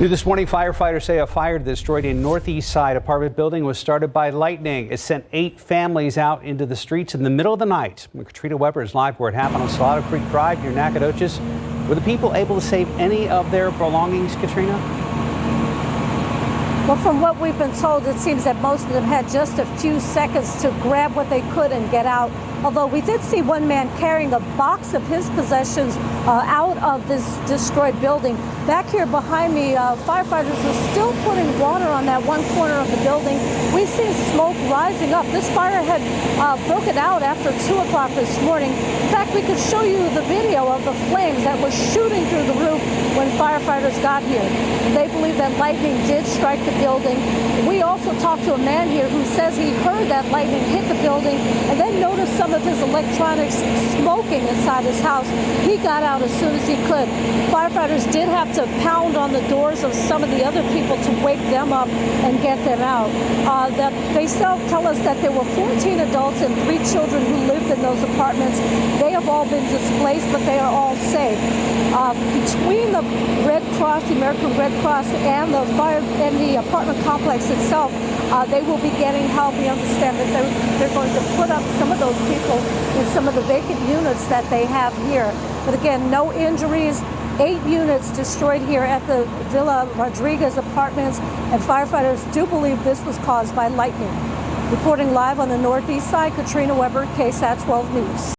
New this morning, firefighters say a fire destroyed a northeast side apartment building was started by lightning. It sent 8 families out into the streets in the middle of the night. Katrina Weber is live where it happened on Salado Creek Drive near Nacogdoches. Were the people able to save any of their belongings, Katrina? Well, from what we've been told, it seems that most of them had just a few seconds to grab what they could and get out. Although we did see one man carrying a box of his possessions out of this destroyed building. Back here behind me, firefighters are still putting water on that one corner of the building. We've seen smoke rising up. This fire had broken out after 2 o'clock this morning. In fact, we could show you the video of the flames that was shooting through the roof when firefighters got here. They believe that lightning did strike the building. We also talked to a man here who says he heard that lightning hit the building and then noticed some of his electronics smoking inside his house. He got out as soon as he could. Firefighters did have to pound on the doors of some of the other people to wake them up and get them out. They still tell us that there were 14 adults and 3 children who lived in those apartments. They have all been displaced, but they are all safe. Between the Red Cross, the American Red Cross, and the fire and the apartment complex itself, they will be getting help. We understand that they're going to put up some of those people in some of the vacant units that they have here. But again, no injuries. 8 units destroyed here at the Villa Rodriguez apartments, and firefighters do believe this was caused by lightning. Reporting live on the northeast side, Katrina Weber, KSAT 12 News.